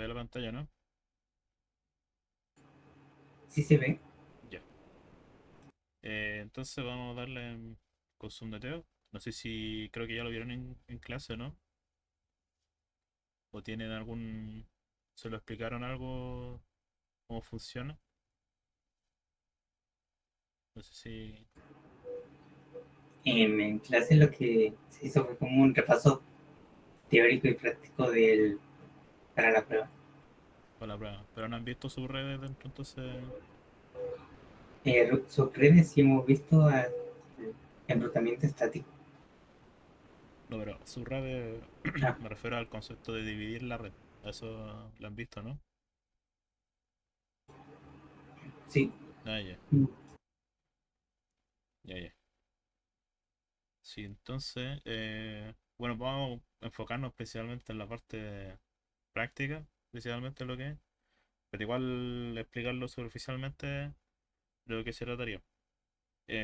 ve la pantalla, ¿no? Sí se ve. Ya. Entonces vamos a darle con Zoom de Teo. No sé si creo que ya lo vieron en clase, ¿no? O tienen algún... ¿Se lo explicaron algo cómo funciona? No sé si... En clase lo que se hizo fue como un repaso teórico y práctico para la prueba. Para la prueba. Pero no han visto sus redes dentro, entonces... Sus redes sí hemos visto enrutamiento estático. No, pero sus redes... Ah, Me refiero al concepto de dividir la red. Eso lo han visto, ¿no? sí. Ah, ya. Ya, ya. Sí, entonces... bueno, vamos a enfocarnos principalmente en la parte práctica, principalmente lo que es. Pero igual explicarlo superficialmente de lo que se trataría.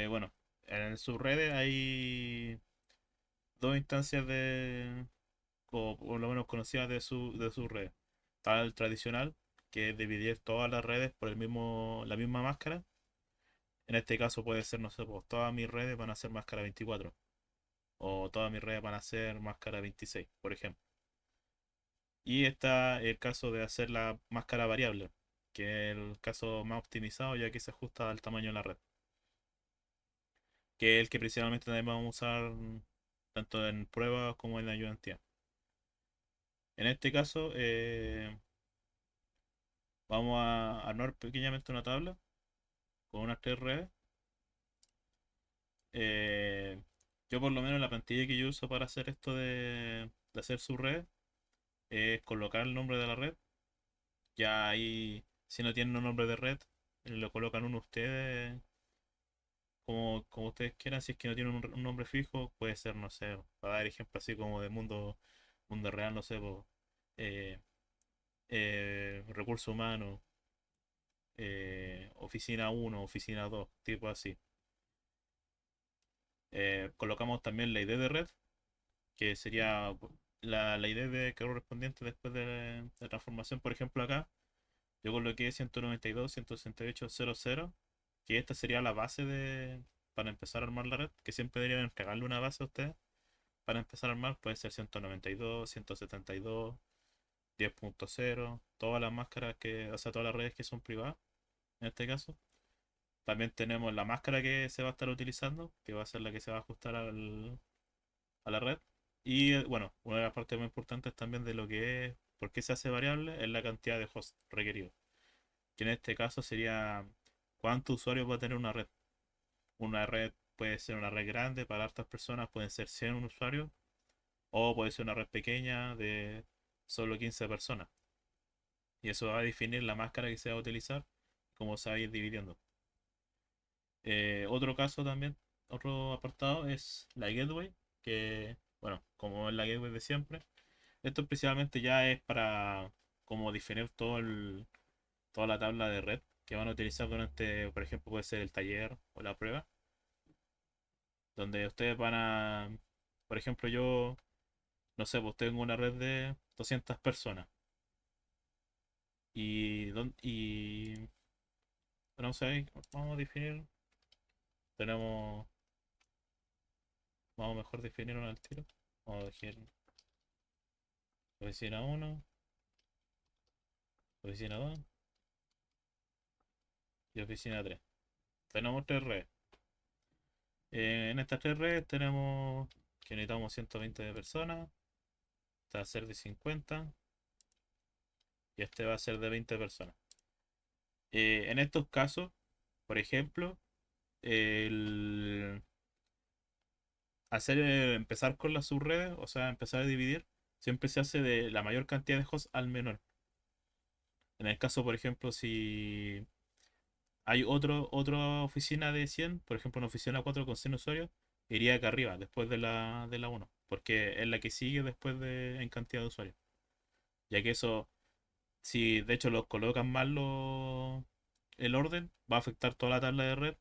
Bueno, en sus redes hay dos instancias o por lo menos conocidas de su red. Está el tradicional, que es dividir todas las redes por la misma máscara. En este caso puede ser, no sé, pues todas mis redes van a ser máscara 24 o todas mis redes van a ser máscara 26 por ejemplo. Y está el caso de hacer la máscara variable, que es el caso más optimizado ya que se ajusta al tamaño de la red, que es el que principalmente también vamos a usar tanto en pruebas como en ayudantía. En este caso, vamos a armar pequeñamente una tabla con unas tres redes. Eh, yo por lo menos la plantilla que yo uso para hacer esto de hacer su red es colocar el nombre de la red. Ya ahí, si no tienen un nombre de red, lo colocan uno ustedes como ustedes quieran. Si es que no tienen un nombre fijo, puede ser, no sé, para dar ejemplo así como de mundo real, no sé, po, eh, recursos humanos, oficina uno, oficina 2, tipo así. Colocamos también la ID de red, que sería la ID de correspondiente después de la transformación. Por ejemplo, acá yo coloqué 192.168.00, que esta sería la base para empezar a armar la red, que siempre deberían entregarle una base a ustedes. Para empezar a armar puede ser 192, 172, 10.0, todas las máscaras o sea, todas las redes que son privadas, en este caso. También tenemos la máscara que se va a estar utilizando, que va a ser la que se va a ajustar a la red. Y bueno, una de las partes más importantes también de lo que es, por qué se hace variable, es la cantidad de hosts requeridos. Que en este caso sería cuántos usuarios va a tener una red. Una red puede ser una red grande para hartas personas, pueden ser 100 usuarios, o puede ser una red pequeña de solo 15 personas. Y eso va a definir la máscara que se va a utilizar, cómo se va a ir dividiendo. Otro caso también, otro apartado es la gateway, que, bueno, como es la gateway de siempre, esto especialmente ya es para como definir toda la tabla de red que van a utilizar durante, por ejemplo, puede ser el taller o la prueba, donde ustedes van por ejemplo, yo, no sé, pues tengo una red de 200 personas y no sé, vamos a definir, tenemos, vamos a mejor definir una al tiro, vamos a definir oficina uno, oficina 2 y oficina 3. Tenemos tres redes. En estas tres redes tenemos que necesitamos 120 de personas, este va a ser de 50 y este va a ser de 20 personas. En estos casos, por ejemplo, el empezar con las subredes, o sea, empezar a dividir, siempre se hace de la mayor cantidad de hosts al menor. En el caso, por ejemplo, si hay otra oficina de 100, por ejemplo, una oficina 4 con 100 usuarios, iría acá arriba, después de la uno, porque es la que sigue después en cantidad de usuarios. Ya que eso, si de hecho los colocan mal el orden, va a afectar toda la tabla de red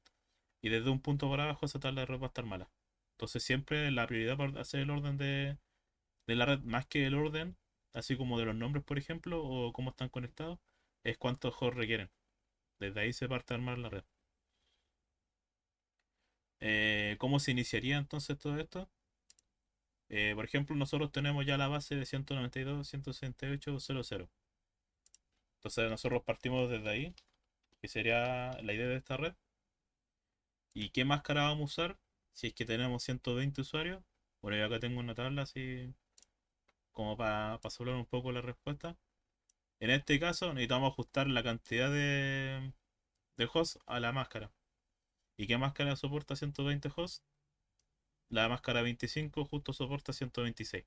y desde un punto para abajo esa tabla de red va a estar mala. Entonces siempre la prioridad para hacer el orden de la red, más que el orden, así como de los nombres, por ejemplo, o cómo están conectados, es cuántos hosts requieren. Desde ahí se parte a armar la red. ¿Cómo se iniciaría entonces todo esto? Por ejemplo, nosotros tenemos ya la base de 192.168.0.0. Entonces nosotros partimos desde ahí, que sería la idea de esta red. ¿Y qué máscara vamos a usar? Si es que tenemos 120 usuarios. Bueno, yo acá tengo una tabla así como para hablar un poco la respuesta. En este caso necesitamos ajustar la cantidad de hosts a la máscara. ¿Y qué máscara soporta 120 hosts? La máscara 25 justo soporta 126,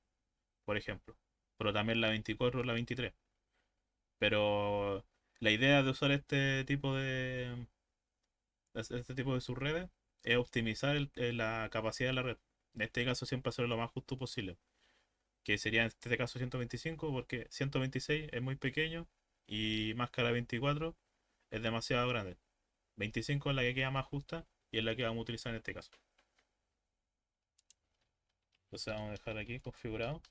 por ejemplo. Pero también la 24 o la 23. Pero la idea de usar este tipo de subredes es optimizar la capacidad de la red. En este caso siempre hacerlo lo más justo posible. Que sería en este caso 125 porque 126 es muy pequeño y máscara 24 es demasiado grande. 25 es la que queda más justa y es la que vamos a utilizar en este caso. Entonces vamos a dejar aquí configurado.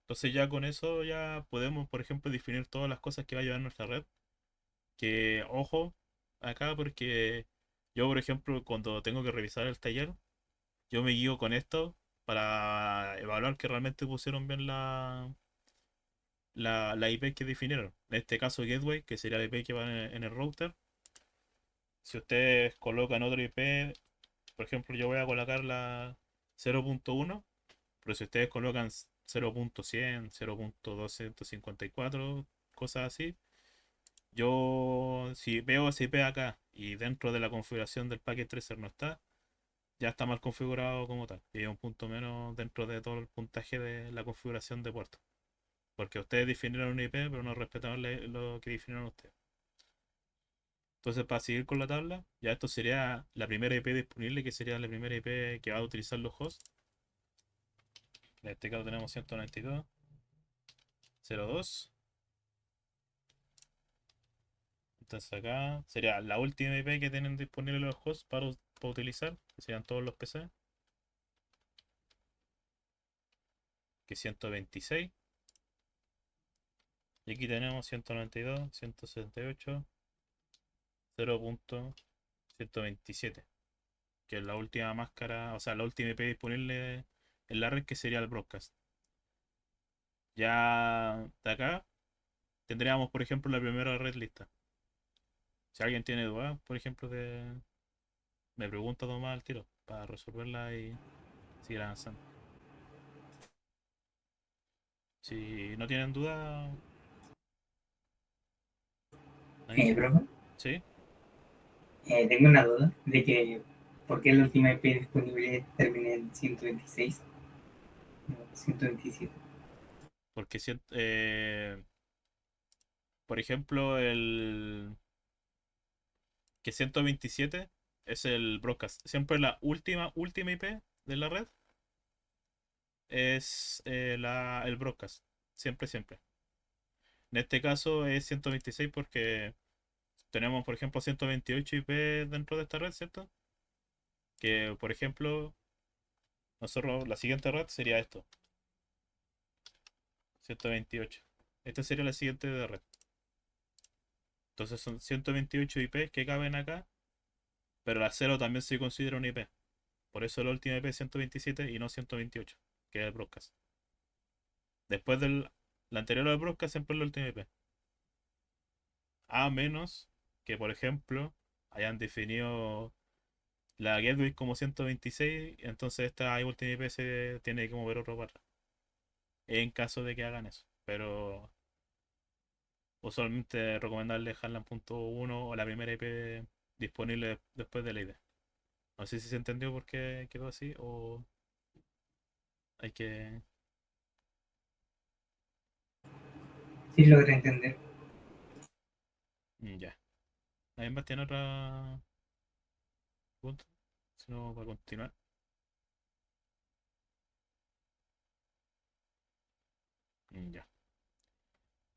Entonces ya con eso ya podemos, por ejemplo, definir todas las cosas que va a llevar nuestra red. Que ojo acá porque yo, por ejemplo, cuando tengo que revisar el taller, yo me guío con esto para evaluar que realmente pusieron bien la IP que definieron. En este caso, gateway, que sería la IP que va en el router. Si ustedes colocan otro IP, por ejemplo, yo voy a colocar la 0.1, pero si ustedes colocan 0.100, 0.254, cosas así, yo si veo ese IP acá y dentro de la configuración del packet tracer no está, ya está mal configurado como tal. Y es un punto menos dentro de todo el puntaje de la configuración de puerto. Porque ustedes definieron un IP, pero no respetaron lo que definieron ustedes. Entonces, para seguir con la tabla, ya esto sería la primera IP disponible, que sería la primera IP que va a utilizar los hosts. En este caso tenemos 192.0.2. Entonces acá sería la última IP que tienen disponible los hosts para utilizar, que serían todos los PC, que es 126. Y aquí tenemos 192.168.0.127, que es la última máscara, o sea, la última IP disponible en la red, que sería el broadcast. Ya de acá tendríamos, por ejemplo, la primera red lista. Si alguien tiene dudas, por ejemplo, me pregunta Tomás al tiro para resolverla y seguir avanzando. Si no tienen duda, ahí, Profe, ¿sí? tengo una duda de que por qué la última IP disponible termina en 126, no 127. Porque por ejemplo, que 127 es el broadcast. Siempre la última IP de la red es el broadcast. Siempre, siempre. En este caso es 126 porque tenemos, por ejemplo, 128 IP dentro de esta red, ¿cierto? Que, por ejemplo, nosotros, la siguiente red sería esto, 128. Esta sería la siguiente de red. Entonces son 128 IP que caben acá, pero la cero también se considera un IP. Por eso la última IP es 127 y no 128, que es el broadcast. Después la anterior al broadcast siempre es la última IP. A menos que, por ejemplo, hayan definido la gateway como 126, entonces esta última IP se tiene que mover otro para atrás. En caso de que hagan eso. Pero usualmente es recomendable dejarla en punto uno o la primera IP disponible después de la ID. No sé si se entendió por qué quedó así o hay que... Sí, logré entender. Ya. ¿Alguien más tiene otra pregunta? Si no, para continuar. Ya.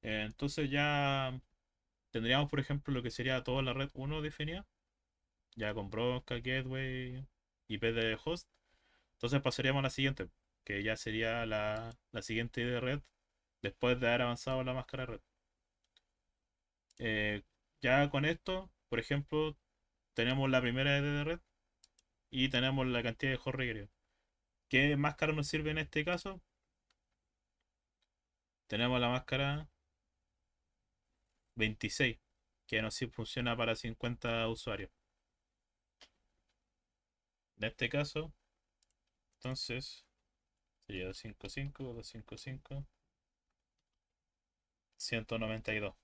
Entonces ya tendríamos, por ejemplo, lo que sería toda la red uno definida. ya con Broadcast Gateway, IP de host. Entonces pasaríamos a la siguiente, que ya sería la siguiente ID de red después de haber avanzado la máscara de red. Eh, ya con esto, por ejemplo, tenemos la primera ID de red y tenemos la cantidad de host requerido. ¿Qué máscara nos sirve en este caso? Tenemos la máscara 26, que nos sí funciona para 50 usuarios. En este caso, entonces, sería 255, 255, 192.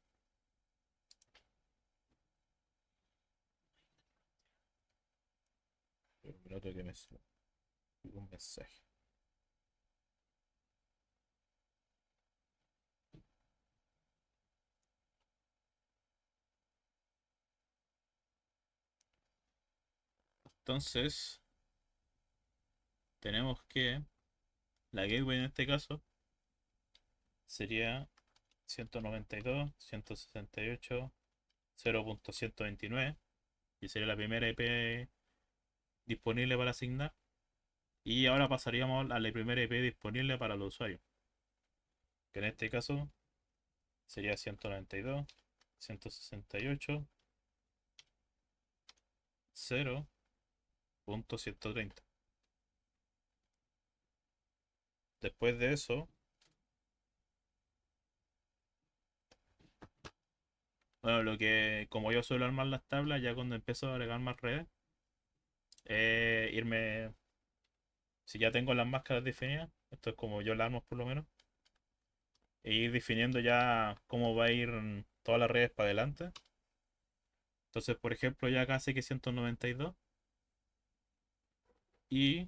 Un minuto que me salió un mensaje. Entonces, tenemos que la gateway en este caso sería 192, 168, 0.129, y sería la primera IP disponible para asignar. Y ahora pasaríamos a la primera IP disponible para los usuarios, que en este caso sería 192, 168, 0.130. Después de eso, bueno, lo que como yo suelo armar las tablas, ya cuando empiezo a agregar más redes, irme, si ya tengo las máscaras definidas, esto es como yo las armo por lo menos, e ir definiendo ya cómo va a ir todas las redes para adelante. Entonces, por ejemplo, ya acá sé que 192 y,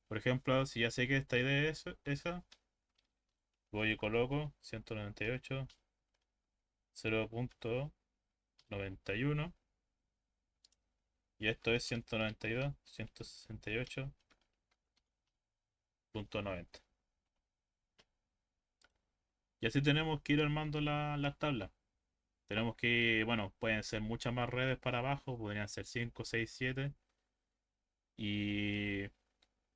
por ejemplo, si ya sé que esta idea es esa, voy y coloco 198, 0.91 y esto es 192, 168.90. Y así tenemos que ir armando las tablas. Tenemos que, bueno, pueden ser muchas más redes para abajo, podrían ser 5 6 7. Y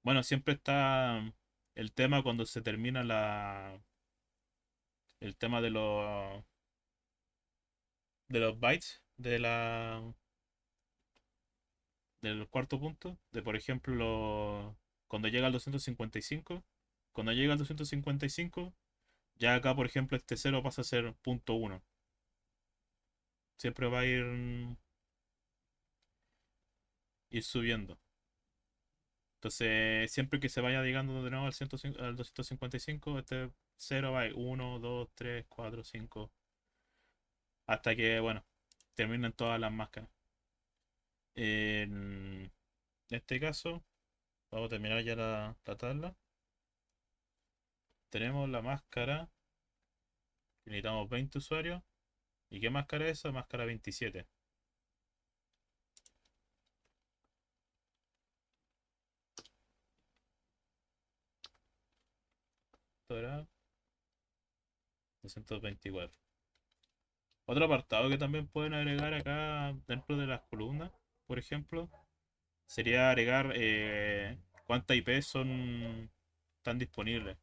bueno, siempre está el tema cuando se termina el tema de los bytes del cuarto punto. De por ejemplo, cuando llega al 255. Cuando llega al 255, ya acá, por ejemplo, este cero pasa a ser punto uno. Siempre va a ir subiendo. Entonces, siempre que se vaya llegando de nuevo al 255, este cero va a ir 1, 2, 3, 4, 5, hasta que, bueno, terminen todas las máscaras. En este caso, vamos a terminar ya la tabla. Tenemos la máscara, que necesitamos 20 usuarios. ¿Y qué máscara es esa? Máscara 27. Esto era 224. Otro apartado que también pueden agregar acá dentro de las columnas, por ejemplo, sería agregar cuántas IP están disponibles.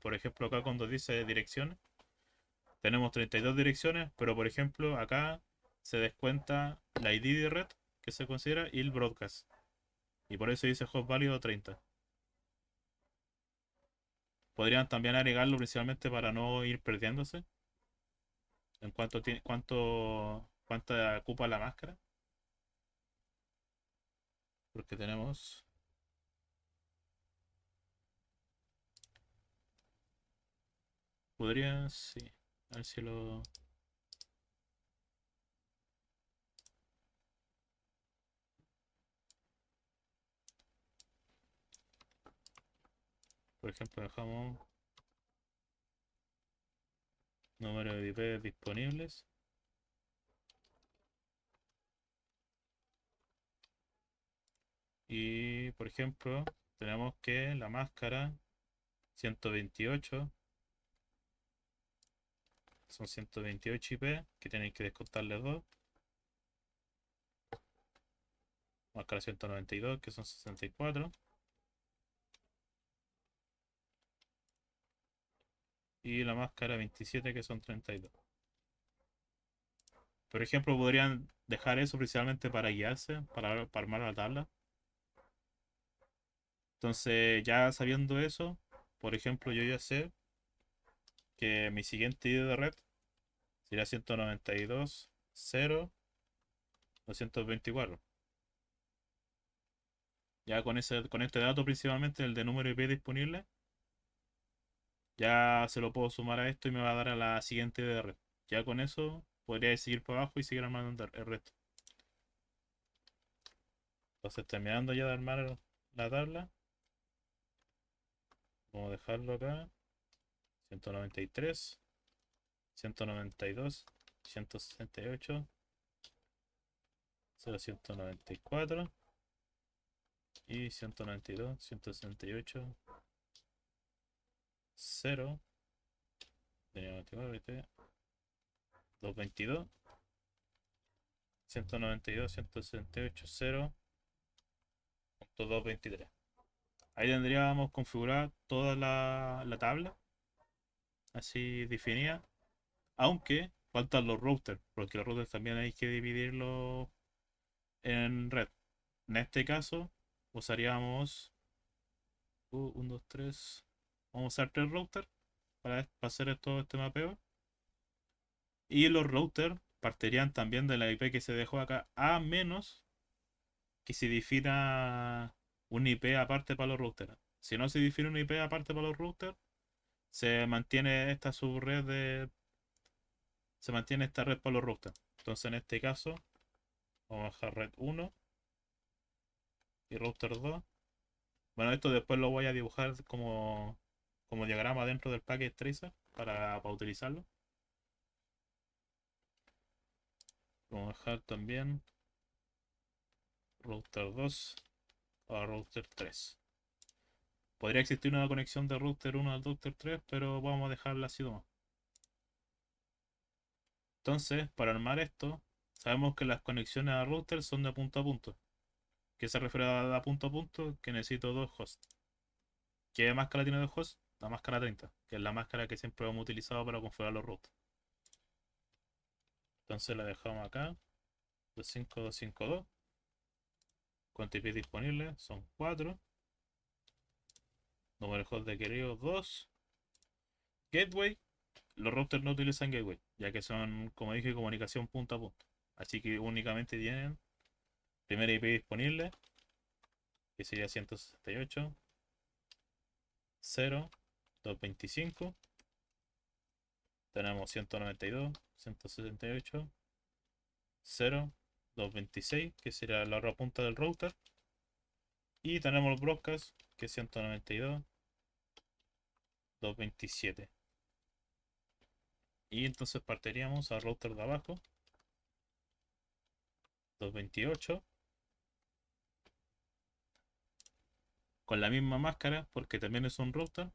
Por ejemplo, acá cuando dice direcciones, tenemos 32 direcciones, pero por ejemplo, acá se descuenta la ID de red que se considera y el broadcast. Y por eso dice host válido 30. Podrían también agregarlo principalmente para no ir perdiéndose en cuánta ocupa la máscara. Porque tenemos. Podría, sí. A ver si lo. Por ejemplo, dejamos número de IP disponibles. Y por ejemplo, tenemos que la máscara 128 son 128 IP que tenéis que descontarle 2. Máscara 192, que son 64. Y la máscara 27, que son 32. Por ejemplo, podrían dejar eso principalmente para guiarse, para armar la tabla. Entonces, ya sabiendo eso, por ejemplo, yo ya sé que mi siguiente ID de red sería 192, 0, 224. Ya con este dato principalmente, el de número IP disponible, ya se lo puedo sumar a esto y me va a dar a la siguiente ID de red. Ya con eso podría seguir para abajo y seguir armando el resto. Entonces, terminando ya de armar la tabla, vamos a dejarlo acá. 193, 192, 168, 0,194 y 192, 168, 0, 222, 192, 168, 0, 223. Ahí tendríamos configurada toda la tabla, así definida, aunque faltan los routers, porque los routers también hay que dividirlos en red. En este caso, usaríamos 1, 2, 3. Vamos a usar 3 routers para hacer todo este mapeo. Y los routers partirían también de la IP que se dejó acá, a menos que se defina un IP aparte para los routers. Si no se define un IP aparte para los routers, se mantiene esta subred se mantiene esta red para los routers. Entonces en este caso, vamos a dejar red 1 y router 2. Bueno, esto después lo voy a dibujar como diagrama dentro del package tracer para utilizarlo. Vamos a dejar también router 2 a router 3. Podría existir una conexión de router 1 al router 3, pero vamos a dejarla así nomás. Entonces, para armar esto, sabemos que las conexiones a router son de punto a punto. ¿Qué se refiere a punto a punto? Que necesito dos hosts. ¿Qué máscara tiene dos hosts? La máscara 30, que es la máscara que siempre hemos utilizado para configurar los routers. Entonces la dejamos acá, 25252. ¿Cuántos IP disponibles? Son 4. Número de host de querido 2. Gateway. Los routers no utilizan gateway, ya que son, como dije, comunicación punto a punto. Así que únicamente tienen primera IP disponible, que sería 168, 0, 225. Tenemos 192, 168, 0, 226, que sería la otra punta del router. Y tenemos el broadcast, que es 192, 227. Y entonces partiríamos al router de abajo, 228, con la misma máscara, porque también es un router.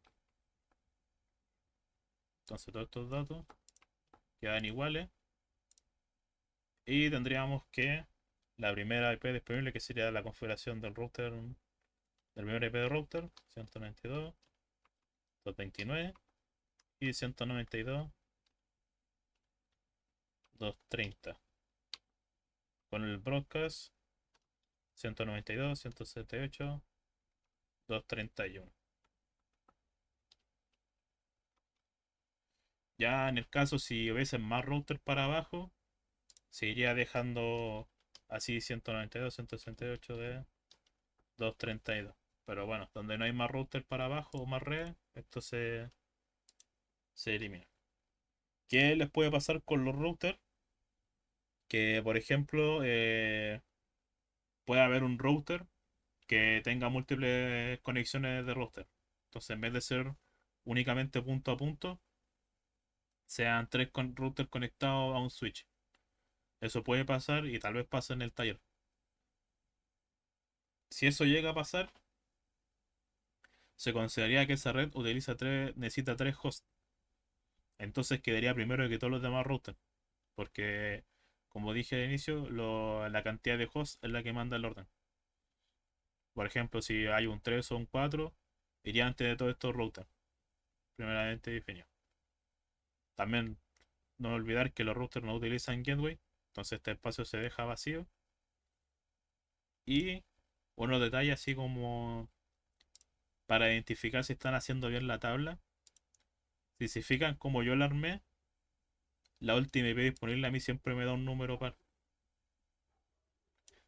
Entonces todos estos datos quedan iguales. Y tendríamos que la primera IP disponible, que sería la configuración del router, del primer IP de router, 192, 229 y 192, 230. Con el broadcast, 192, 178, 231. Ya en el caso si hubiesen más routers para abajo, se iría dejando así 192, 168 de 232. Pero bueno, donde no hay más routers para abajo o más redes, esto se elimina. ¿Qué les puede pasar con los routers? Que por ejemplo puede haber un router que tenga múltiples conexiones de router. Entonces en vez de ser únicamente punto a punto, sean tres routers conectados a un switch. Eso puede pasar y tal vez pase en el taller. Si eso llega a pasar, se consideraría que esa red necesita tres hosts. Entonces quedaría primero que todos los demás routers. Porque, como dije al inicio, la cantidad de hosts es la que manda el orden. Por ejemplo, si hay un 3 o un 4, iría antes de todos estos routers, primeramente definido. También no olvidar que los routers no utilizan gateway, entonces este espacio se deja vacío. Y unos detalles así como para identificar si están haciendo bien la tabla. Si se fijan como yo la armé, la última IP disponible a mí siempre me da un número par.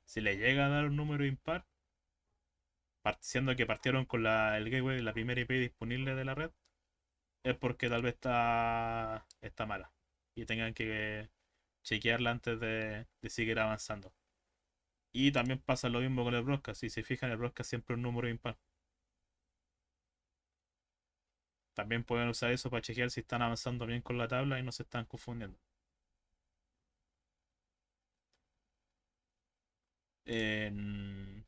Si le llega a dar un número impar, siendo que partieron con el gateway, la primera IP disponible de la red, es porque tal vez está mala. Y tengan que chequearla antes de seguir avanzando. Y también pasa lo mismo con el broadcast. Si se fijan, el broadcast siempre es un número impar. También pueden usar eso para chequear si están avanzando bien con la tabla y no se están confundiendo. En-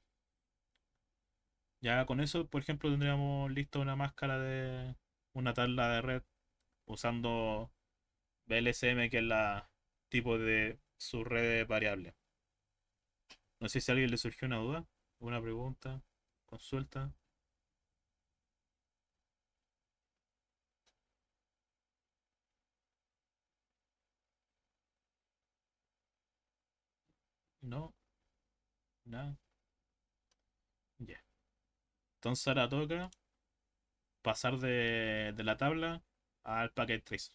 Ya con eso, por ejemplo, tendríamos listo una máscara de una tabla de red usando BLSM, que es la tipo de subred variable. No sé si a alguien le surgió una duda, una pregunta, consulta. No, nada. Ya. Entonces ahora toca pasar de la tabla al packet tracer.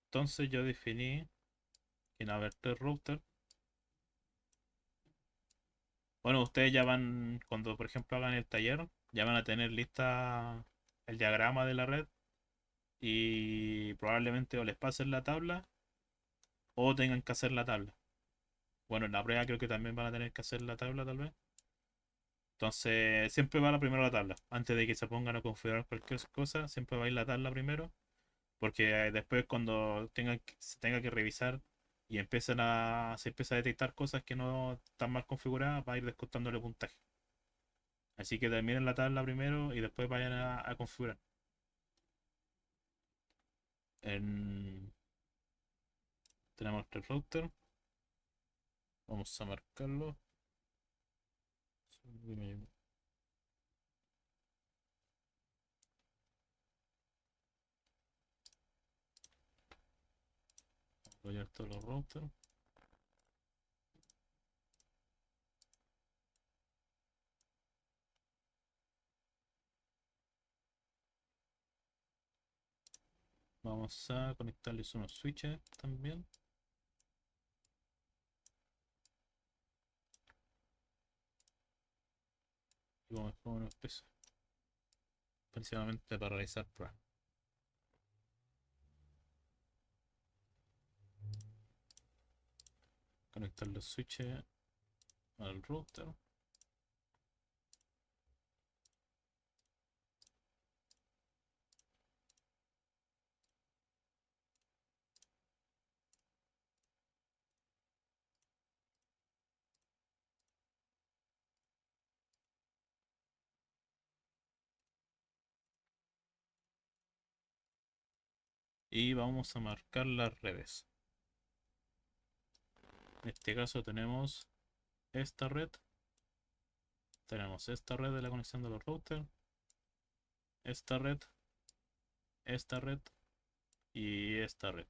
Entonces yo definí en Averter Router. Bueno, ustedes ya van, cuando por ejemplo hagan el taller, ya van a tener lista el diagrama de la red y probablemente o les pasen la tabla o tengan que hacer la tabla. Bueno, en la prueba creo que también van a tener que hacer la tabla tal vez. Entonces, siempre va la primero la tabla. Antes de que se pongan a configurar cualquier cosa, siempre va a ir la tabla primero. Porque después cuando se tenga que revisar y se empieza a detectar cosas que no están mal configuradas, va a ir descontándole puntaje. Así que terminen la tabla primero y después vayan a configurar. En- Tenemos el router. Vamos a marcarlo. Voy a todos los routers. Vamos a conectarles unos switches también. Y vamos a poner unos pesos. Principalmente para realizar pruebas. Conectar los switches al router. Y vamos a marcar las redes. En este caso tenemos esta red. Tenemos esta red de la conexión de los routers. Esta red y esta red.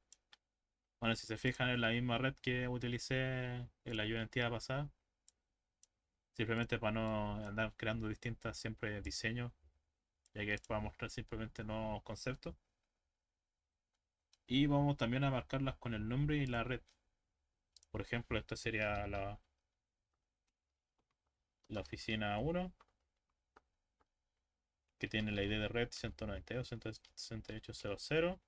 Bueno, si se fijan en la misma red que utilicé en la identidad pasada, simplemente para no andar creando distintas siempre diseños, ya que después vamos a mostrar simplemente nuevos conceptos. Y vamos también a marcarlas con el nombre y la red. Por ejemplo, esta sería la oficina 1, que tiene la ID de red 192.168.0.0,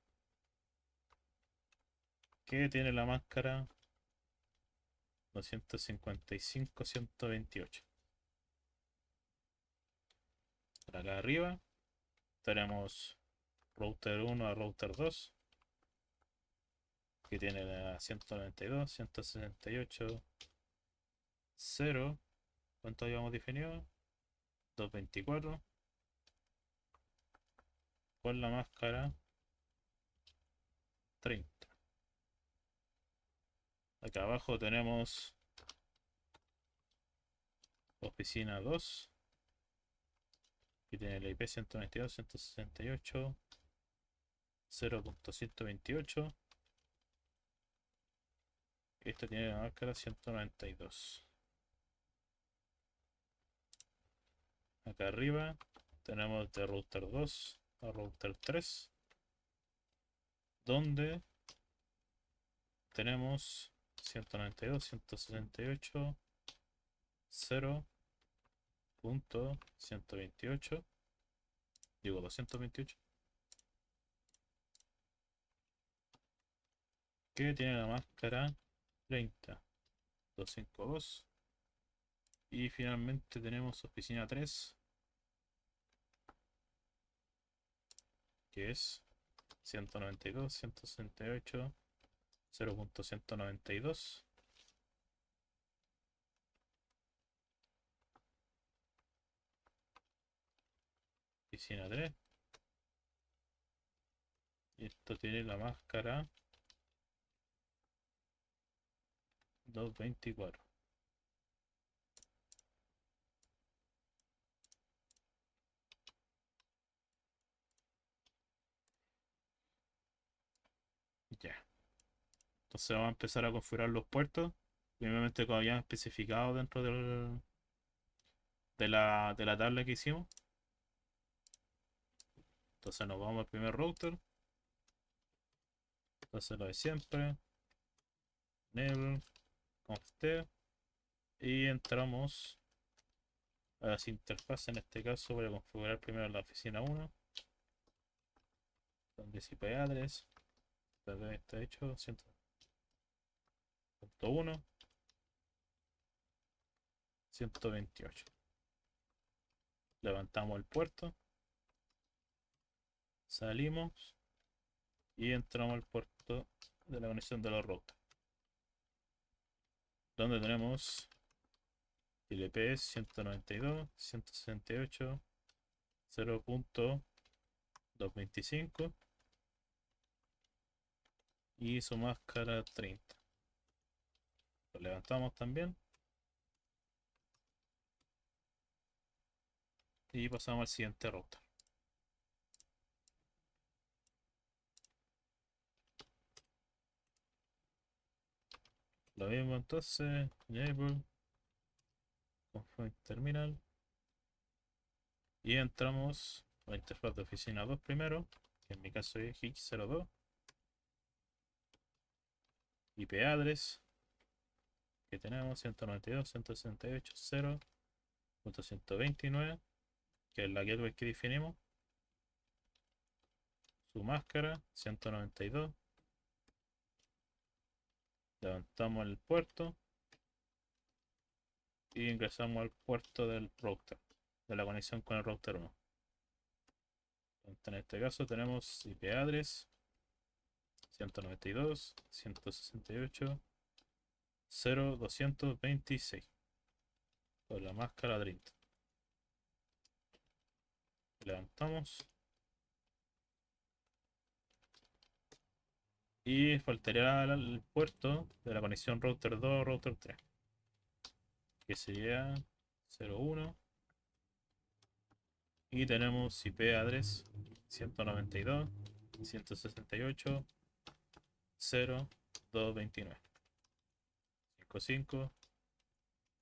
que tiene la máscara 255.128. Por acá arriba tenemos router 1 a router 2, que tiene la 192.168.0. ¿Cuánto habíamos definido? 224. Con la máscara 30. Acá abajo tenemos Oficina 2. Y tiene el IP 192.168. 0.128. Esta tiene la máscara 192. Acá arriba tenemos de router 2 a router 3, donde tenemos 192, 168, 0.128, digo 228, que tiene la máscara 30, 252. Y finalmente tenemos oficina 3, que es 192, 168, 0.192. Oficina 3. Y esto tiene la máscara 224. Ya. Entonces vamos a empezar a configurar los puertos. Primeramente como habían especificado dentro de la tabla que hicimos. Entonces nos vamos al primer router. Entonces lo de siempre. Enable. Conft. Y entramos a las interfaces. En este caso voy a configurar primero la oficina 1. Donde es IP address. Está hecho 100.1. 128. Levantamos el puerto. Salimos. Y entramos al puerto de la conexión de los routers. Donde tenemos el IP 192, 168, 0.225 y su máscara 30. Lo levantamos también y pasamos al siguiente router. Lo mismo entonces, enable, config terminal y entramos a la interfaz de oficina 2 primero, que en mi caso es HIC02, IP address que tenemos 192.168.0.129, que es la gateway que definimos, su máscara 192. Levantamos el puerto y ingresamos al puerto del router, de la conexión con el router 1. Entonces, en este caso tenemos IP address 192, 168, 0226 con la máscara 30. Levantamos y faltaría el puerto de la conexión router 2 router 3, que sería 01. Y tenemos IP address 192, 168, 0229, 55,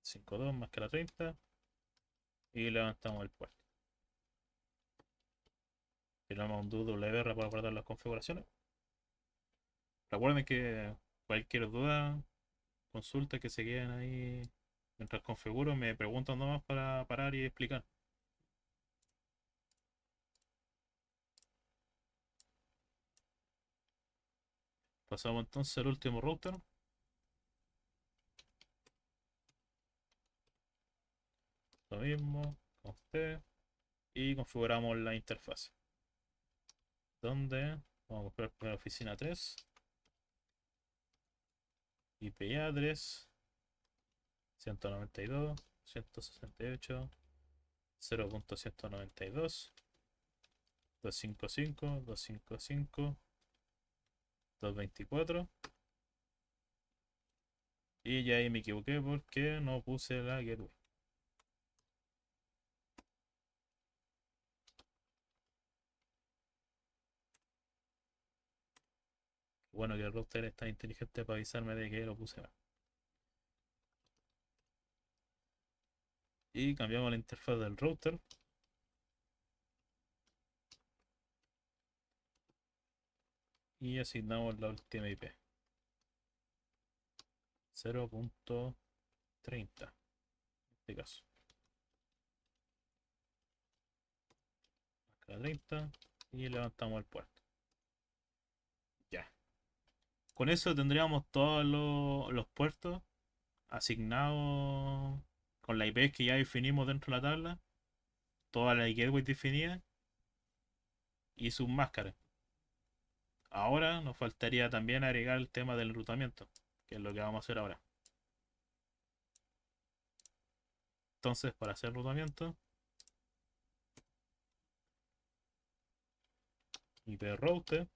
52 más que la 30 y levantamos el puerto. Tenemos un WR para guardar las configuraciones. Recuerden que cualquier duda, consulta que se queden ahí mientras configuro, me preguntan nomás para parar y explicar. Pasamos entonces al último router. Lo mismo, con usted. Y configuramos la interfaz. Donde vamos a comprar primero oficina 3. IP address 192, 168, 0.192, 255, 255, 224. Y ya ahí me equivoqué porque no puse la gateway. Bueno, que el router está inteligente para avisarme de que lo puse mal. Y cambiamos la interfaz del router. Y asignamos la última IP. 0.30 en este caso. Acá 30 y levantamos el puerto. Ya. Con eso tendríamos todos los puertos asignados con la IP que ya definimos dentro de la tabla. Todas las gateways definidas y sus máscaras. Ahora nos faltaría también agregar el tema del enrutamiento, que es lo que vamos a hacer ahora. Entonces, para hacer enrutamiento, IP router.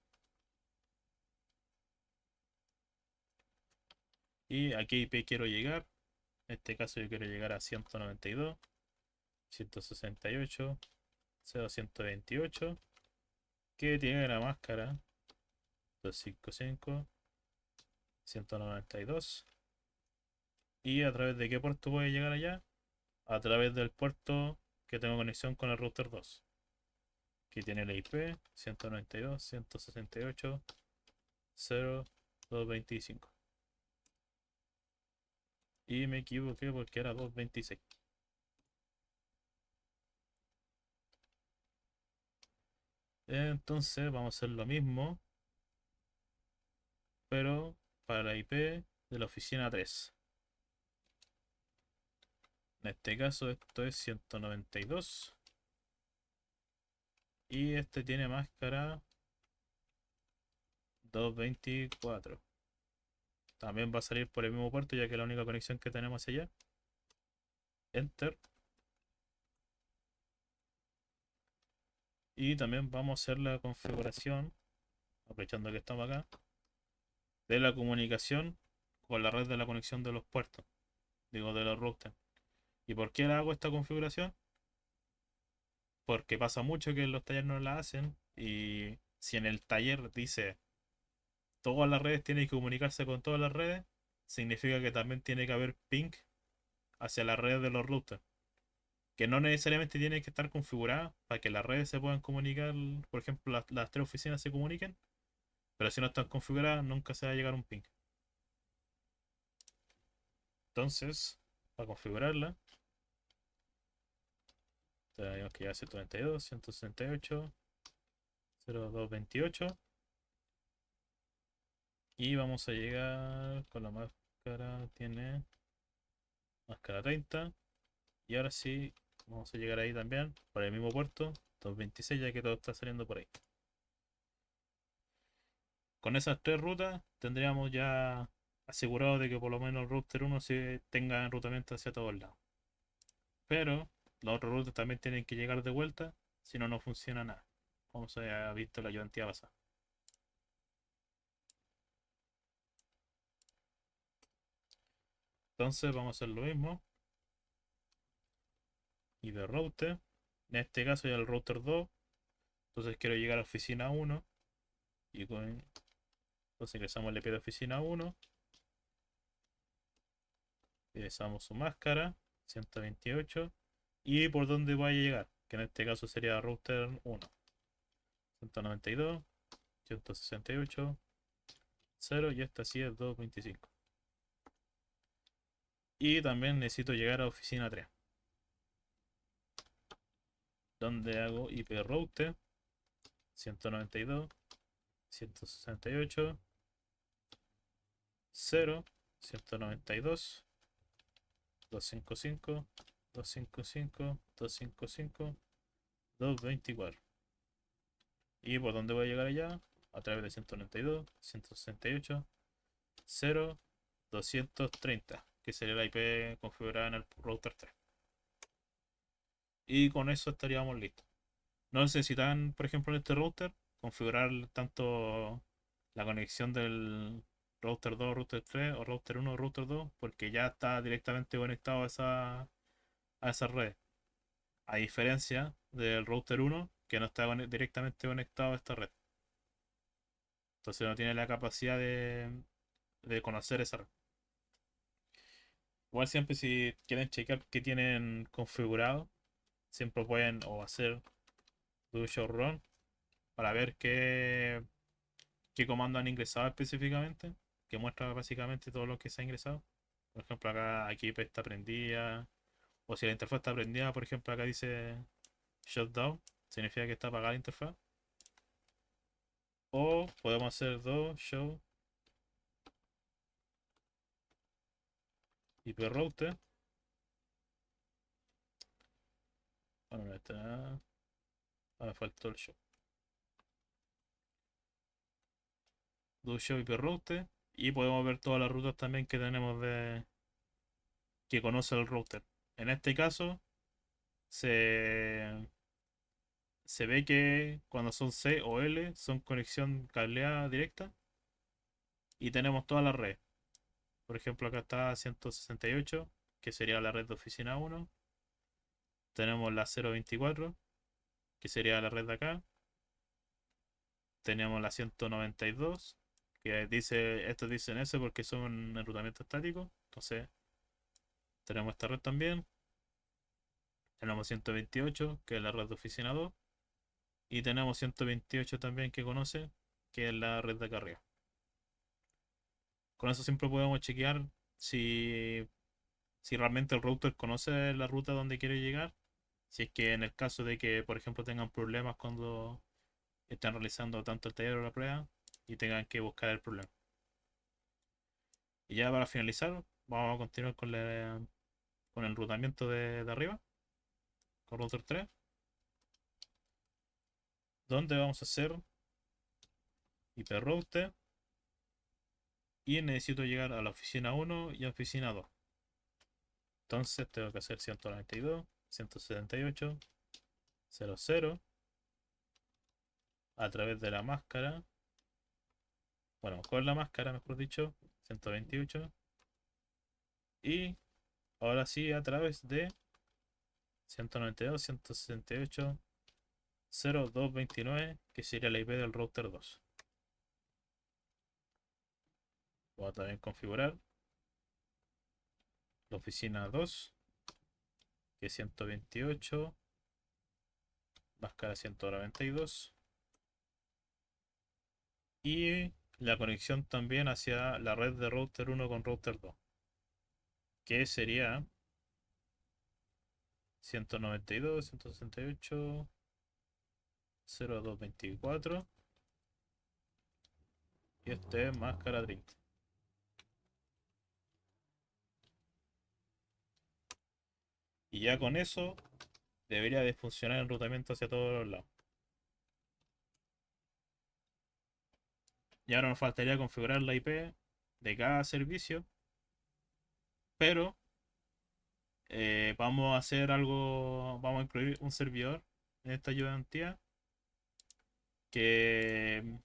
Y a qué IP quiero llegar. En este caso yo quiero llegar a 192.168.0.128, que tiene la máscara 255.192. ¿Y a través de qué puerto voy a llegar allá? A través del puerto que tengo conexión con el router 2, que tiene la IP 192.168.0.225. Y me equivoqué porque era 226. Entonces vamos a hacer lo mismo, pero para la IP de la oficina 3. En este caso esto es 192. Y este tiene máscara 224. También va a salir por el mismo puerto ya que es la única conexión que tenemos allá. Enter. Y también vamos a hacer la configuración, aprovechando que estamos acá, de la comunicación con la red de la conexión de los puertos. Digo, de los routers. ¿Y por qué hago esta configuración? Porque pasa mucho que los talleres no la hacen y si en el taller dice todas las redes tienen que comunicarse con todas las redes, significa que también tiene que haber ping hacia las redes de los routers. Que no necesariamente tiene que estar configurada para que las redes se puedan comunicar, por ejemplo, las tres oficinas se comuniquen, pero si no están configuradas nunca se va a llegar a un ping. Entonces, para configurarla, tenemos que llegar a 192, 168, 0228 y vamos a llegar con la máscara, tiene máscara 30 y ahora sí vamos a llegar ahí también por el mismo puerto 226 ya que todo está saliendo por ahí. Con esas tres rutas tendríamos ya asegurado de que por lo menos el router 1 se tenga enrutamiento hacia todos lados. Pero los otros routers también tienen que llegar de vuelta, si no, no funciona nada. Como se ha visto la ayudantía pasada. Entonces vamos a hacer lo mismo. Y de router. En este caso ya el router 2. Entonces quiero llegar a oficina 1. Y entonces ingresamos el IP de oficina 1. Ingresamos su máscara. 128. Y por dónde va a llegar. Que en este caso sería router 1. 192. 168. 0 y esta sí es 225. Y también necesito llegar a oficina 3. Donde hago IP router 192, 168, 0, 192, 255, 255, 255, 224. ¿Y por dónde voy a llegar allá? A través de 192, 168, 0, 230, que sería la IP configurada en el router 3. Y con eso estaríamos listos. No necesitan, por ejemplo, en este router, configurar tanto la conexión del router 2, router 3 o router 1, router 2, porque ya está directamente conectado a esa red. A diferencia del router 1, que no está directamente conectado a esta red. Entonces no tiene la capacidad de conocer esa red. Igual siempre si quieren checar qué tienen configurado, siempre pueden o hacer do show run para ver qué comando han ingresado específicamente, que muestra básicamente todo lo que se ha ingresado. Por ejemplo, acá aquí está prendida, o si la interfaz está prendida, por ejemplo, acá dice shutdown, significa que está apagada la interfaz. O podemos hacer do show IP router. Bueno, no está. Ahora faltó el show. Do show IP router. Y podemos ver todas las rutas también que tenemos que conoce el router. En este caso, se, se ve que cuando son C o L son conexión cableada directa y tenemos todas las redes. Por ejemplo, acá está 168, que sería la red de oficina 1. Tenemos la 024, que sería la red de acá. Tenemos la 192, que dice, estos dicen S porque son enrutamiento estático. Entonces, tenemos esta red también. Tenemos 128, que es la red de oficina 2. Y tenemos 128 también que conoce, que es la red de acá arriba. Con eso siempre podemos chequear si, si realmente el router conoce la ruta donde quiere llegar. Si es que en el caso de que, por ejemplo, tengan problemas cuando están realizando tanto el taller o la prueba y tengan que buscar el problema. Y ya para finalizar, vamos a continuar con el enrutamiento de arriba, con router 3, donde vamos a hacer IP router y necesito llegar a la oficina 1 y a oficina 2. Entonces tengo que hacer 192, 178, 00 a través de la máscara. Bueno, con la máscara, mejor dicho, 128. Y ahora sí a través de 192, 168, 0229, que sería la IP del router 2. Voy a también configurar la oficina 2, que es 128, máscara 192. Y la conexión también hacia la red de router 1 con router 2, que sería 192, 168, 0224. Y este es máscara 30. Y ya con eso debería de funcionar el enrutamiento hacia todos los lados. Y ahora nos faltaría configurar la IP de cada servicio, pero vamos a hacer algo, vamos a incluir un servidor en esta ayudantía que,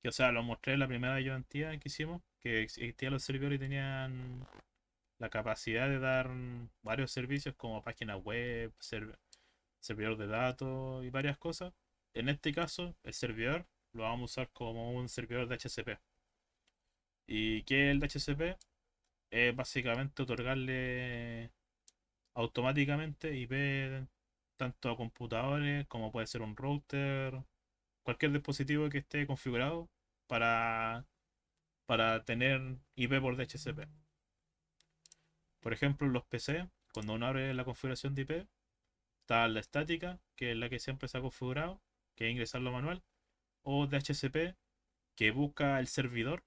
o sea, lo mostré en la primera ayudantía que hicimos, que existían los servidores y tenían la capacidad de dar varios servicios como página web, servidor de datos y varias cosas. En este caso, el servidor lo vamos a usar como un servidor de HCP. ¿Y qué es el DHCP? Es básicamente otorgarle automáticamente IP tanto a computadores como puede ser un router, cualquier dispositivo que esté configurado para, para tener IP por DHCP. Por ejemplo, en los PC, cuando uno abre la configuración de IP, está la estática, que es la que siempre se ha configurado, que es ingresarlo manual, o DHCP, que busca el servidor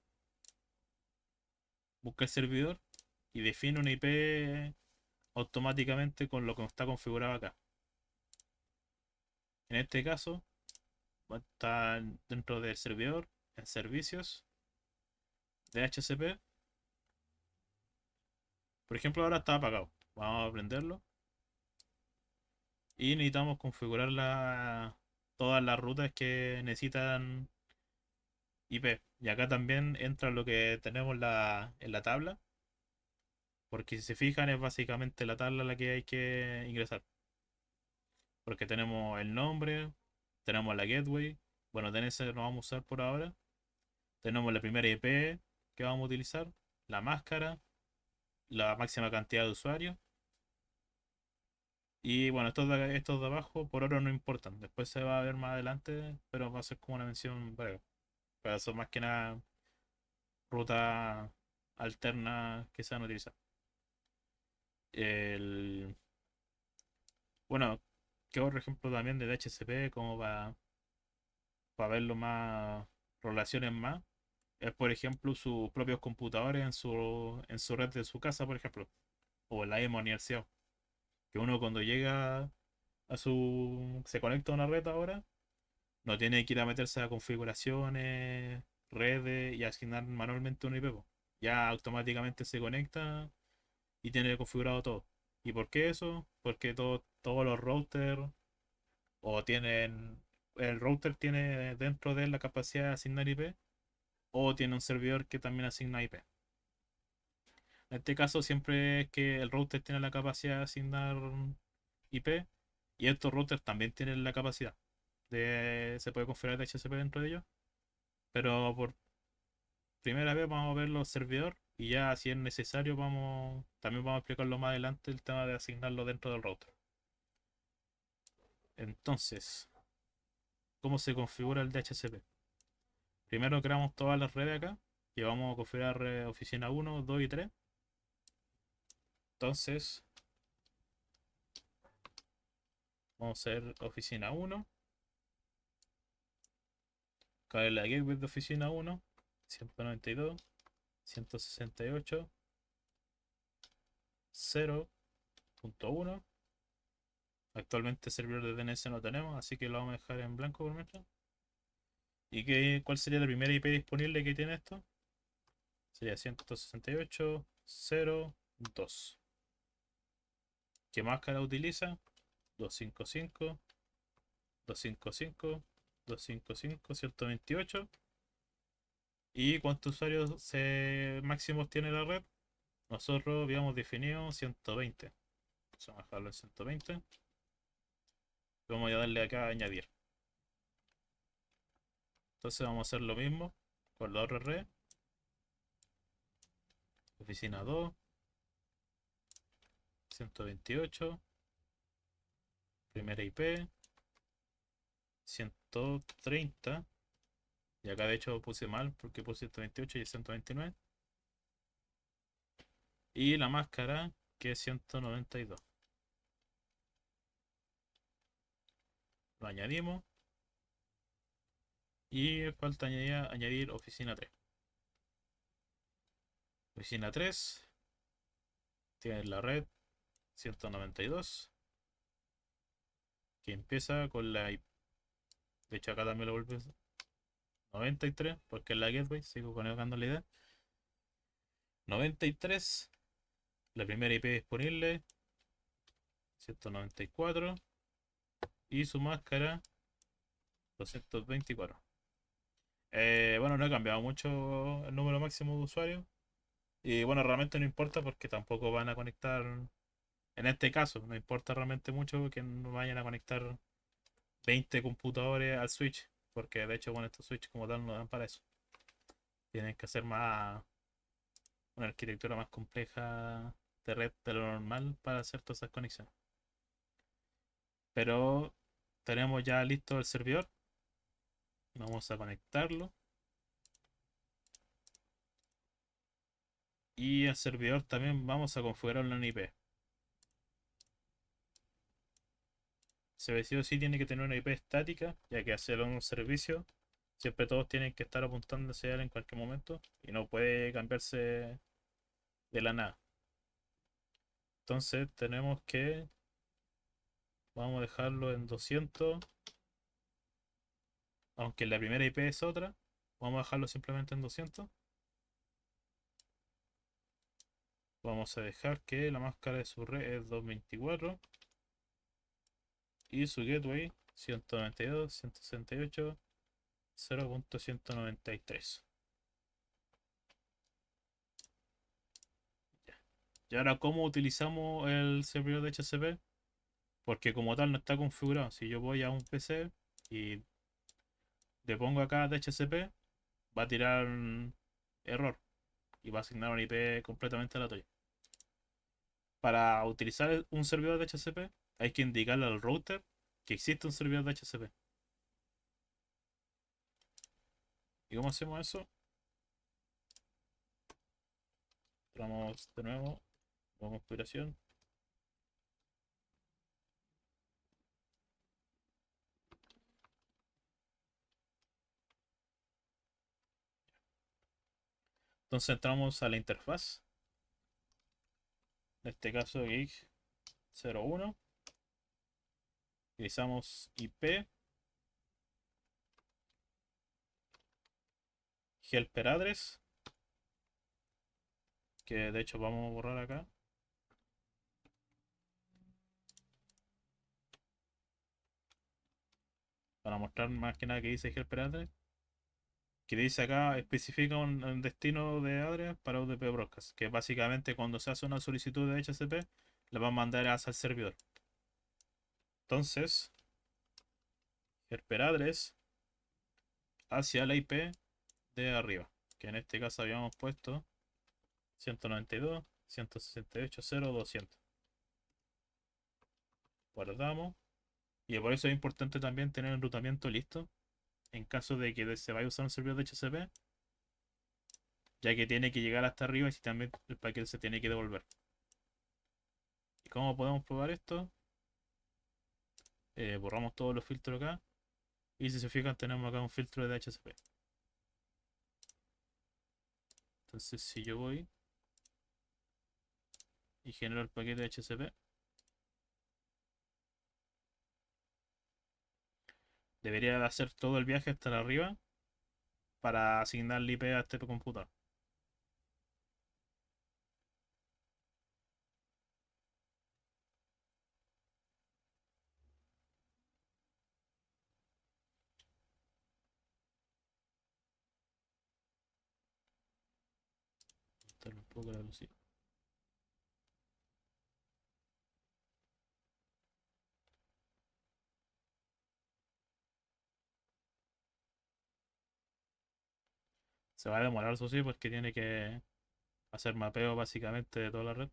y define una IP automáticamente con lo que está configurado acá. En este caso, va a estar dentro del servidor, en servicios, DHCP. Por ejemplo, ahora está apagado. Vamos a prenderlo. Y necesitamos configurar todas las rutas que necesitan IP. Y acá también entra lo que tenemos en la tabla. Porque si se fijan es básicamente la tabla la que hay que ingresar. Porque tenemos el nombre, tenemos la gateway, Bueno, DNS no vamos a usar por ahora. Tenemos la primera IP que vamos a utilizar, la máscara, la máxima cantidad de usuarios. Y bueno, estos de abajo por ahora no importan. Después se va a ver más adelante, pero va a ser como una mención breve. Pero son más que nada rutas alternas que se van a utilizar. El, bueno, que otro ejemplo también de DHCP, como para verlo más, relaciones más, es por ejemplo sus propios computadores en su red de su casa, por ejemplo, o en la misma universidad. Que uno cuando llega se conecta a una red ahora, no tiene que ir a meterse a configuraciones, redes y asignar manualmente un IP, po. Ya automáticamente se conecta y tiene configurado todo. ¿Y por qué eso? Porque todos los routers o tienen, el router tiene dentro de él la capacidad de asignar IP o tiene un servidor que también asigna IP. En este caso siempre es que el router tiene la capacidad de asignar IP y estos routers también tienen la capacidad se puede configurar DHCP dentro de ellos, pero por primera vez vamos a ver los servidores y ya si es necesario también vamos a explicarlo más adelante el tema de asignarlo dentro del router. Entonces, ¿cómo se configura el DHCP? Primero creamos todas las redes acá y vamos a configurar oficina 1, 2 y 3. Entonces, vamos a hacer oficina 1. ¿Cuál es la gateway de oficina 1? 192, 168, 0.1. Actualmente servidor de DNS no tenemos, así que lo vamos a dejar en blanco por mientras. ¿Y cuál sería la primera IP disponible que tiene esto? Sería 168.0.2. ¿Qué máscara utiliza? 255, 255, 255, 128. ¿Y cuántos usuarios máximos tiene la red? Nosotros habíamos definido 120. Vamos a dejarlo en 120. Vamos a darle acá a añadir. Entonces vamos a hacer lo mismo con la otra red. Oficina 2, 128, primera IP, 130. Y acá de hecho puse mal porque puse 128 y es 129. Y la máscara que es 192. Lo añadimos. Y falta añadir oficina 3. Oficina 3 tiene la red 192 que empieza con la IP. De hecho acá también lo vuelve 93 porque es la gateway, sigo colocando la idea. 93, la primera IP disponible, 194 y su máscara 224. Bueno, no he cambiado mucho el número máximo de usuarios. Y bueno, realmente no importa porque tampoco van a conectar. En este caso, no importa realmente mucho que no vayan a conectar 20 computadores al Switch. Porque de hecho, bueno, estos Switch como tal no dan para eso. Tienen que hacer una arquitectura más compleja de red de lo normal para hacer todas esas conexiones. Pero tenemos ya listo el servidor. Vamos a conectarlo. Y el servidor también vamos a configurarlo en IP. Sí o sí tiene que tener una IP estática, ya que hacer un servicio, siempre todos tienen que estar apuntando hacia él en cualquier momento y no puede cambiarse de la nada. Entonces vamos a dejarlo en 200, aunque la primera IP es otra, vamos a dejarlo simplemente en 200. Vamos a dejar que la máscara de su red es 224 y su gateway 192, 168, 0.193. Y ahora, ¿cómo utilizamos el servidor de HCP? Porque como tal no está configurado. Si yo voy a un PC y le pongo acá DHCP, va a tirar un error y va a asignar un IP completamente aleatorio. Para utilizar un servidor de DHCP hay que indicarle al router que existe un servidor de DHCP. ¿Y cómo hacemos eso? Entramos de nuevo, con configuración. Entonces entramos a la interfaz, en este caso gig 01, utilizamos IP, helper address, que de hecho vamos a borrar acá. Para mostrar más que nada que dice helper address, que dice acá especifica un destino de address para UDP Broadcast, que básicamente cuando se hace una solicitud de HCP le va a mandar hacia el servidor. Entonces, helper address hacia la IP de arriba, que en este caso habíamos puesto 192.168.0.200. Guardamos. Y por eso es importante también tener el enrutamiento listo en caso de que se vaya a usar un servidor de HCP, ya que tiene que llegar hasta arriba y si también el paquete se tiene que devolver. ¿Y cómo podemos probar esto? Borramos todos los filtros acá y si se fijan tenemos acá un filtro de DHCP. Entonces si yo voy y genero el paquete de HCP, debería de hacer todo el viaje hasta arriba para asignar el IP a este computador. Aumentar un poco la velocidad. Se va a demorar, eso sí, porque tiene que hacer mapeo básicamente de toda la red.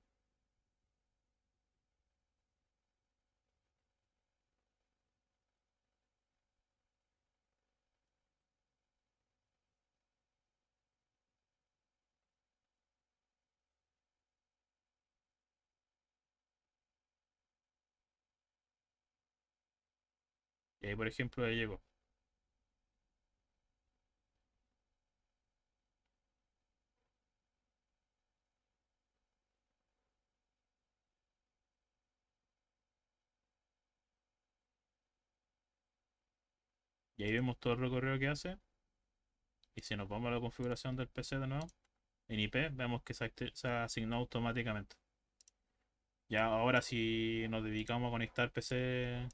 Y ahí, por ejemplo, ya llegó. Y ahí vemos todo el recorrido que hace. Y si nos vamos a la configuración del PC de nuevo, en IP, vemos que se asignó automáticamente. Ya ahora si nos dedicamos a conectar PC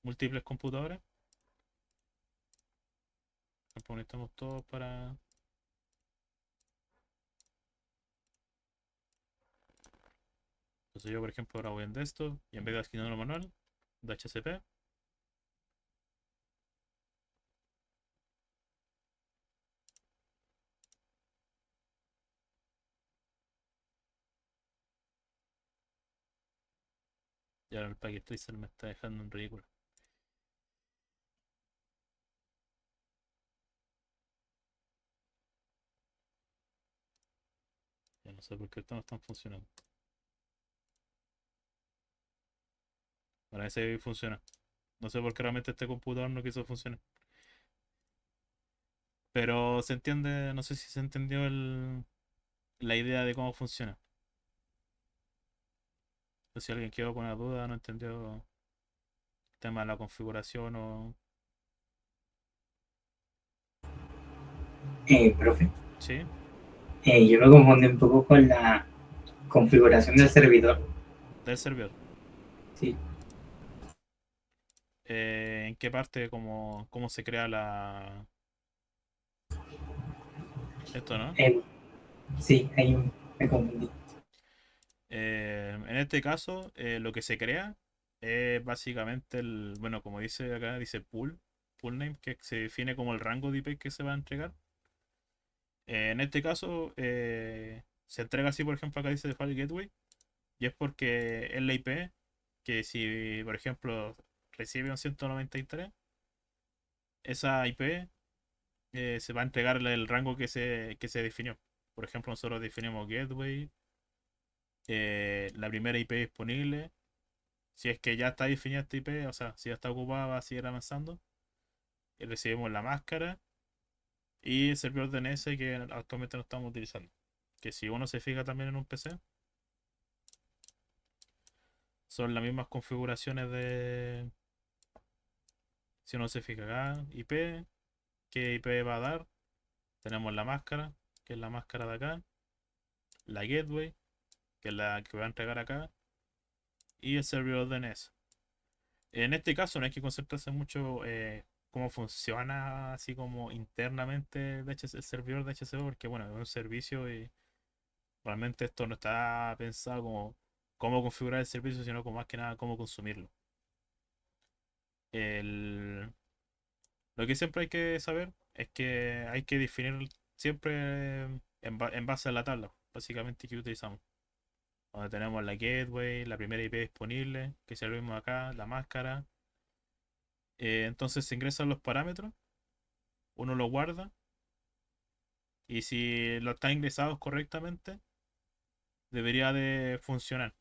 múltiples computadores, nos conectamos todos para... Entonces yo por ejemplo ahora voy en desktop y en vez de asignar un manual, DHCP, y ahora el packet tracer me está dejando en ridículo. Ya no sé por qué no están funcionando. Ahora ese funciona. No sé por qué realmente este computador no quiso funcionar. Pero se entiende, no sé si se entendió la idea de cómo funciona. O si alguien quedó con una duda, no entendió el tema de la configuración o... Profe, Sí, yo me confundí un poco con la configuración del servidor. del servidor. Sí, ¿En qué parte, cómo se crea esto, no? eh, sí, ahí me confundí. En este caso, lo que se crea es básicamente bueno, como dice acá, dice pool, pool name, que se define como el rango de IP que se va a entregar. En este caso, se entrega así, por ejemplo, acá dice Default Gateway, y es porque es la IP que si, por ejemplo, recibe un 193, esa IP se va a entregar el rango que se definió. Por ejemplo, nosotros definimos Gateway, la primera IP disponible. Si es que ya está definida esta IP, o sea, si ya está ocupada, va a seguir avanzando. Y recibimos la máscara y el servidor DNS que actualmente no estamos utilizando. Que si uno se fija también en un PC, son las mismas configuraciones de. Si uno se fija acá, IP, qué IP va a dar. Tenemos la máscara, que es la máscara de acá. La gateway, que es la que va a entregar acá. Y el servidor DNS. En este caso no hay que concentrarse mucho cómo funciona así como internamente el servidor de HCP, porque bueno, es un servicio y realmente esto no está pensado como cómo configurar el servicio, sino como más que nada cómo consumirlo. El- Lo que siempre hay que saber es que hay que definir siempre en base a la tabla, básicamente, que utilizamos. Donde tenemos la gateway, la primera IP disponible, que es lo mismo acá, la máscara. Entonces se ingresan los parámetros, uno lo guarda y si lo está ingresados correctamente, debería de funcionar.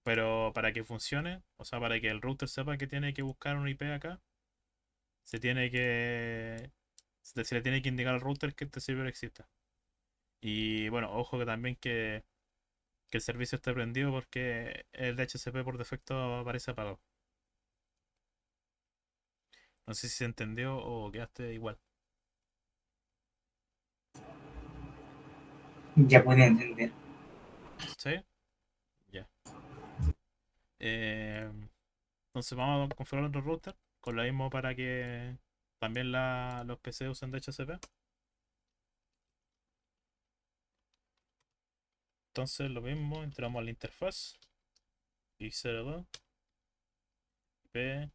Pero para que funcione, o sea, para que el router sepa que tiene que buscar un IP acá, se tiene que se le tiene que indicar al router que este servidor exista. Y bueno, ojo que también que el servicio esté prendido porque el DHCP por defecto aparece apagado. No sé si se entendió o quedaste igual. Ya pude entender. ¿Sí? Ya. Eh, entonces vamos a configurar otro router con lo mismo para que también los PC usen DHCP. Entonces lo mismo, entramos a la interfaz y 02 IP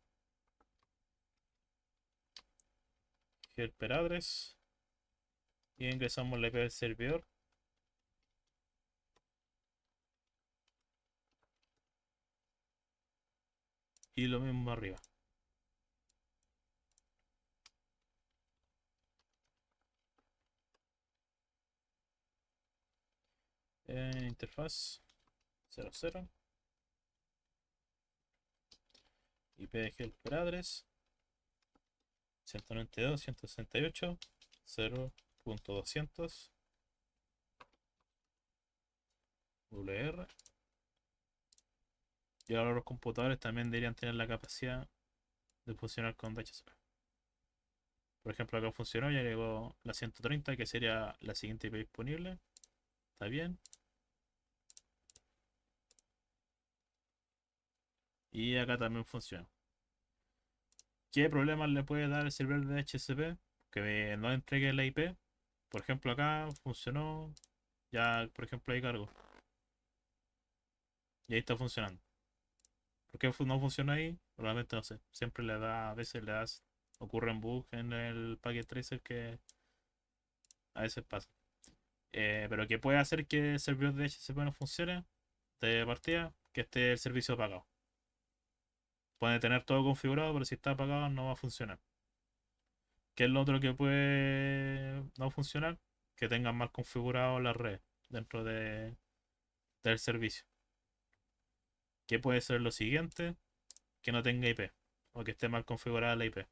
helper address y ingresamos la IP del servidor y lo mismo arriba. Interfaz 00 IP de helper address 192.168.0.200 WR. Y ahora los computadores también deberían tener la capacidad de funcionar con DHCP. Por ejemplo, acá funcionó, ya llegó la 130, que sería la siguiente IP disponible. Está bien. Y acá también funciona. ¿Qué problemas le puede dar el servidor de DHCP? Que no entregue la IP. Por ejemplo, acá funcionó. Ya, por ejemplo, hay cargo. Y ahí está funcionando. ¿Por qué no funciona ahí? Probablemente no sé. Siempre le da, a veces le das, ocurren bugs en el packet tracer que a veces pasa. Pero que puede hacer que el servidor de DHCP no funcione de partida, que esté el servicio apagado. Puede tener todo configurado, pero si está apagado no va a funcionar. ¿Qué es lo otro que puede no funcionar? Que tengan mal configurado la red dentro del servicio. ¿Qué puede ser lo siguiente? Que no tenga IP o que esté mal configurada la IP.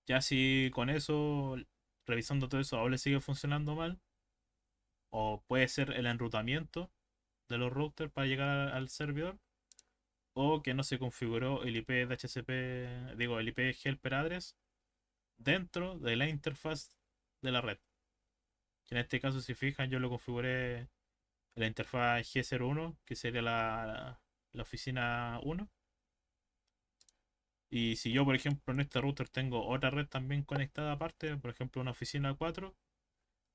Ya si con eso, revisando todo eso, aún le sigue funcionando mal, o puede ser el enrutamiento de los routers para llegar al servidor, o que no se configuró el IP de HCP, digo, el IP helper address dentro de la interfaz de la red. Que en este caso, si fijan, yo lo configuré en la interfaz G01, que sería la oficina 1. Y si yo, por ejemplo, en este router tengo otra red también conectada aparte, por ejemplo, una oficina 4,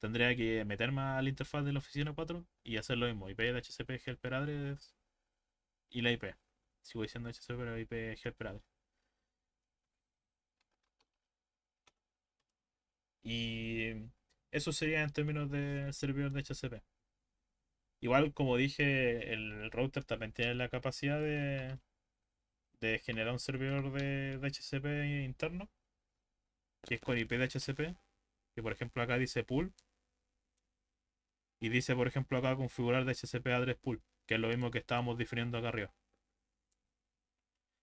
tendría que meterme a la interfaz de la oficina 4 y hacer lo mismo, IP de HCP helper address y la IP. Sigo diciendo HCP, pero IP geoperados. Y eso sería en términos de servidor de HCP. Igual, como dije, el router también tiene la capacidad de generar un servidor de HCP interno, que es con IP de HCP, que por ejemplo acá dice pool, y dice por ejemplo acá configurar DHCP address pool, que es lo mismo que estábamos definiendo acá arriba.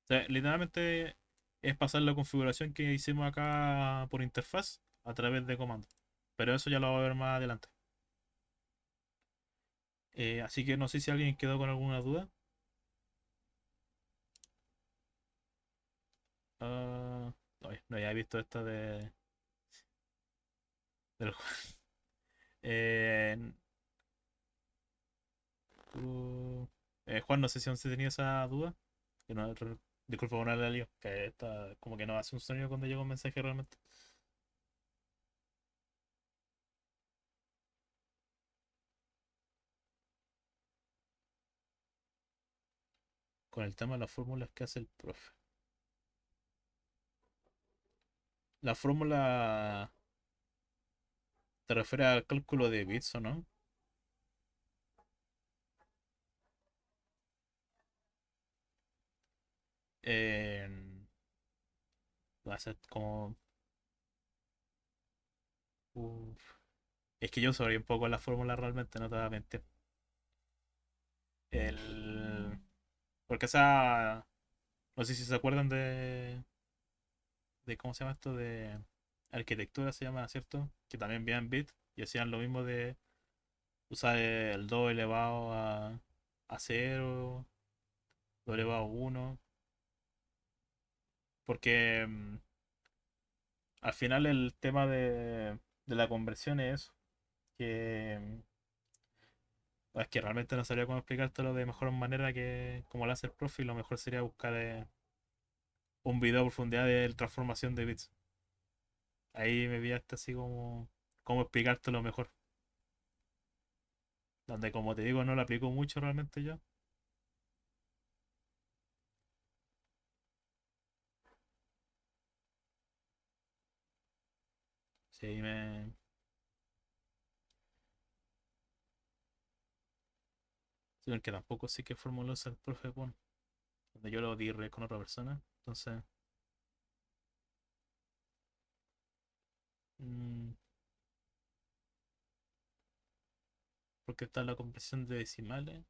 O sea, literalmente es pasar la configuración que hicimos acá por interfaz a través de comandos. Pero eso ya lo voy a ver más adelante. Así que no sé si alguien quedó con alguna duda. Ah, no, no había visto esta del eh, Juan, no sé si aún se tenía esa duda. Que no, disculpa por no la lío, que esta como que no hace un sonido cuando llega un mensaje realmente. Con el tema de las fórmulas que hace el profe. La fórmula te refiere al cálculo de bits o no. Eh, Va a ser como. Uf. Es que yo sabría un poco la fórmula realmente, no te voy a mentir. El... Porque esa. No sé si se acuerdan de. ¿Cómo se llama esto? De arquitectura se llama, ¿cierto? Que también veían bit y hacían lo mismo de usar el 2 elevado a 0, 2 elevado a 1. Porque al final el tema de la conversión es eso. Que es que realmente no sabría cómo explicártelo de mejor manera que como lo hace el profe, y lo mejor sería buscar un video a profundidad de transformación de bits. Ahí me vi hasta así como cómo explicártelo mejor. Donde como te digo no lo aplico mucho realmente yo. Sí, sí, que tampoco sé qué fórmula usa el profe Pon. Donde yo lo di re con otra persona. Entonces, mm, porque está la conversión de decimales.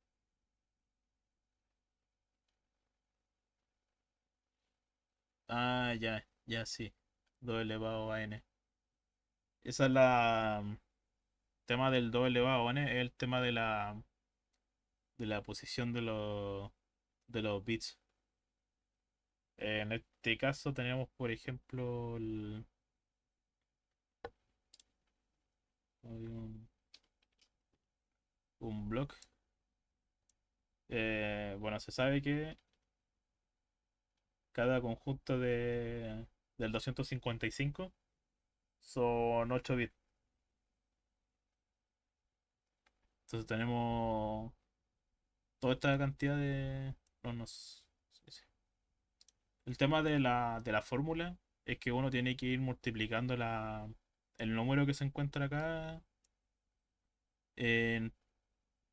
Ah, ya, ya sí. 2 elevado a n. Esa es la tema del 2 elevado a n, es el tema de la posición de los bits. En este caso tenemos, por ejemplo, hay un block. Bueno, se sabe que cada conjunto del 255 son 8 bits. Entonces tenemos toda esta cantidad de. No, no, sí, sí. El tema de la fórmula es que uno tiene que ir multiplicando el número que se encuentra acá en-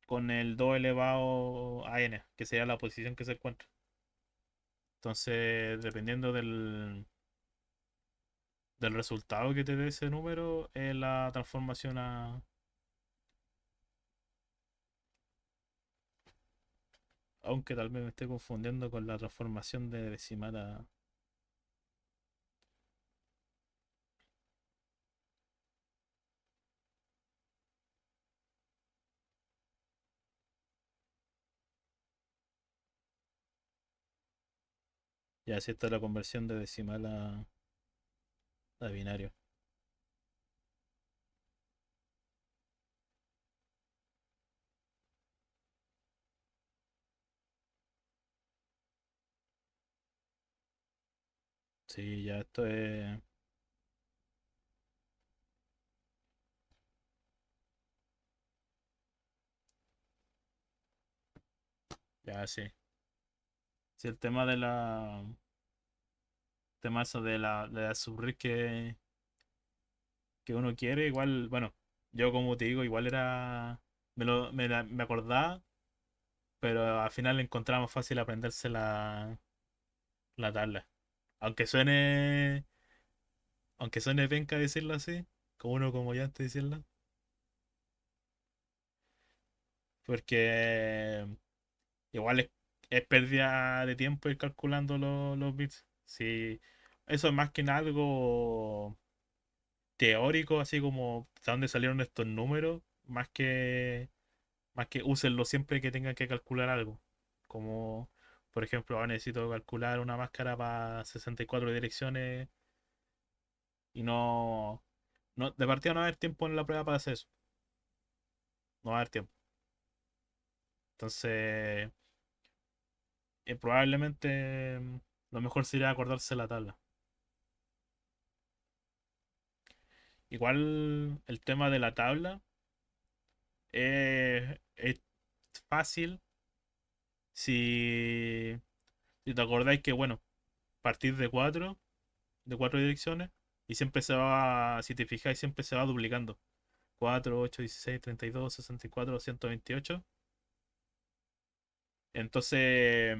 con el 2 elevado a n, que sería la posición que se encuentra. Entonces, dependiendo del resultado que te dé ese número, es la transformación a. Aunque tal vez me esté confundiendo con la transformación de decimal a. Ya, si esta es la conversión de decimal a binario. Sí, ya esto es. Ya, sí. Si el tema de la. Tema eso de la subred que uno quiere, igual, bueno, yo como te digo, igual era. Me acordaba, pero al final encontraba más fácil aprenderse la tabla. Aunque suene. Aunque suene penca decirlo así, como uno como ya antes decirlo. Porque igual es pérdida de tiempo ir calculando los bits. Si eso es más que nada algo teórico, así como de dónde salieron estos números, más que úsenlo siempre que tengan que calcular algo. Como, por ejemplo, ahora necesito calcular una máscara para 64 direcciones y de partida no va a haber tiempo en la prueba para hacer eso. No va a haber tiempo. Entonces, probablemente lo mejor sería acordarse la tabla. Igual el tema de la tabla es fácil si, si te acordáis que, bueno, partir de cuatro direcciones, y siempre se va, si te fijáis, siempre se va duplicando. 4 8 16 32 64 128. Entonces,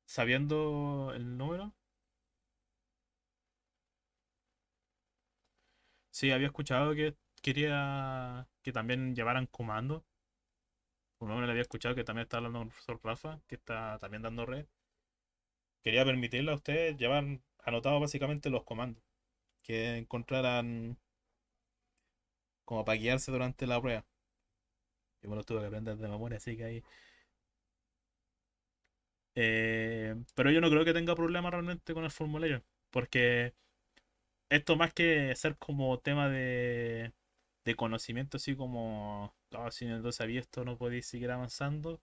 sabiendo el número, sí, había escuchado que quería que también llevaran comando. Por lo menos le había escuchado que también está hablando con el profesor Rafa, que está también dando red. Quería permitirle a ustedes llevar anotados básicamente los comandos que encontraran como para guiarse durante la prueba. Yo me los tuve que aprender de memoria, así que ahí. Pero yo no creo que tenga problema realmente con el formulario, porque esto más que ser como tema de conocimiento, así como, si no sabía esto no podéis seguir avanzando,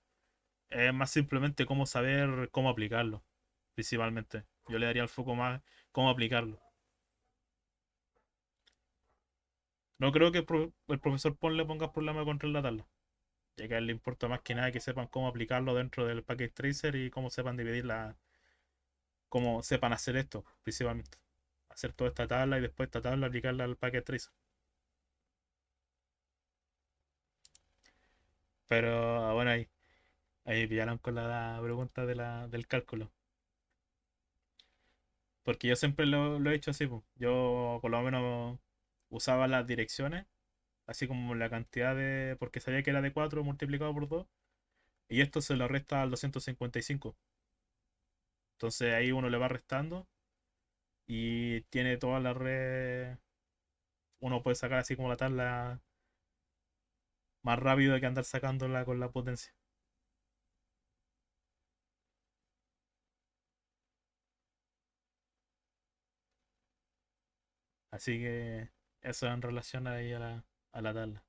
es más simplemente cómo saber cómo aplicarlo, principalmente. Yo le daría el foco más cómo aplicarlo. No creo que el profesor Pon le ponga problema de control la tabla, ya que a él le importa más que nada que sepan cómo aplicarlo dentro del package tracer y cómo sepan dividirla, cómo sepan hacer esto, principalmente. Hacer toda esta tabla y después esta tabla aplicarla al package tracer. Pero bueno, ahí pillaron con la pregunta del cálculo. Porque yo siempre lo he hecho así, po. Yo por lo menos usaba las direcciones, así como la cantidad de. Porque sabía que era de 4 multiplicado por 2. Y esto se lo resta al 255. Entonces ahí uno le va restando y tiene toda la red. Uno puede sacar así como la tabla más rápido que andar sacándola con la potencia. Así que eso en relación ahí a la tabla.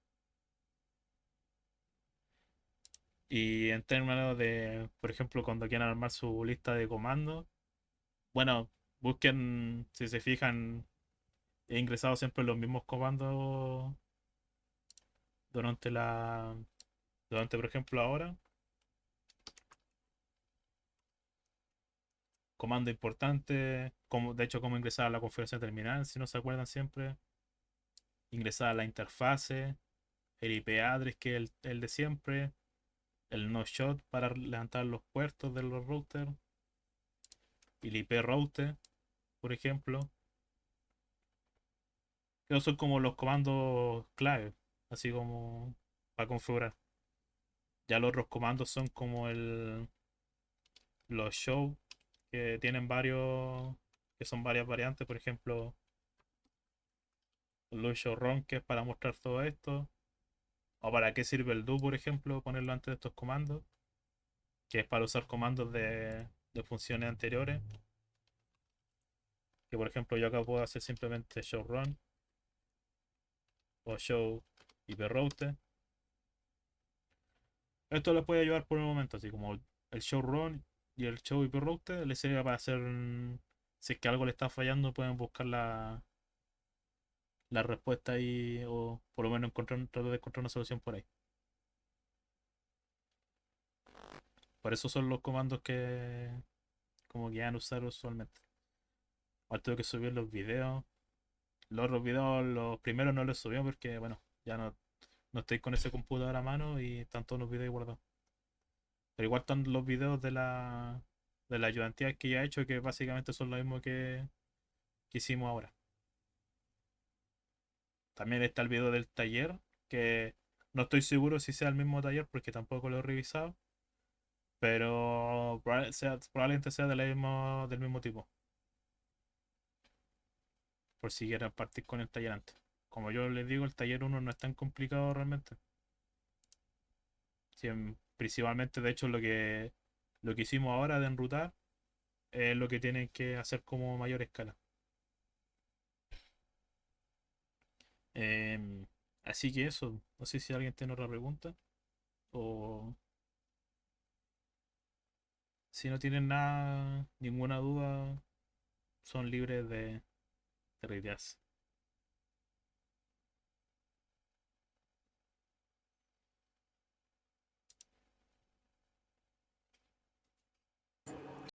Y en términos de, por ejemplo, cuando quieran armar su lista de comandos, bueno, busquen, si se fijan, he ingresado siempre los mismos comandos durante durante, por ejemplo, ahora. Comando importante, como, de hecho, cómo ingresar a la configuración terminal, si no se acuerdan siempre. Ingresar a la interfase, el IP address, que es el de siempre. El no shot para levantar los puertos de los routers. Y el IP router, por ejemplo. Esos son como los comandos clave, así como para configurar. Ya los otros comandos son como los show, que tienen varios, que son varias variantes, por ejemplo, los show run, que es para mostrar todo esto, o para qué sirve el do, por ejemplo, ponerlo antes de estos comandos, que es para usar comandos de funciones anteriores, que por ejemplo yo acá puedo hacer simplemente show run o show iproute. Esto les puede ayudar por un momento, así como el show run y el show iproute les sirve para hacer, si es que algo le está fallando, pueden buscar la respuesta ahí, o por lo menos tratar de encontrar una solución por ahí. Por eso son los comandos como que van a usar usualmente. Ahora tengo que subir los videos. Los otros videos, los primeros no los subí porque, bueno, ya no estoy con ese computador a mano y están todos los videos guardados. Pero igual están los videos de la ayudantía que ya he hecho, que básicamente son lo mismo que hicimos ahora. También está el video del taller, que no estoy seguro si sea el mismo taller porque tampoco lo he revisado, pero probablemente sea del mismo tipo, por si quieren partir con el taller antes. Como yo les digo, el taller uno no es tan complicado realmente. Sí, principalmente, de hecho, lo que hicimos ahora de enrutar es lo que tienen que hacer como mayor escala. Em, Así que eso, no sé si alguien tiene otra pregunta o si no tienen nada, ninguna duda, son libres de retirarse.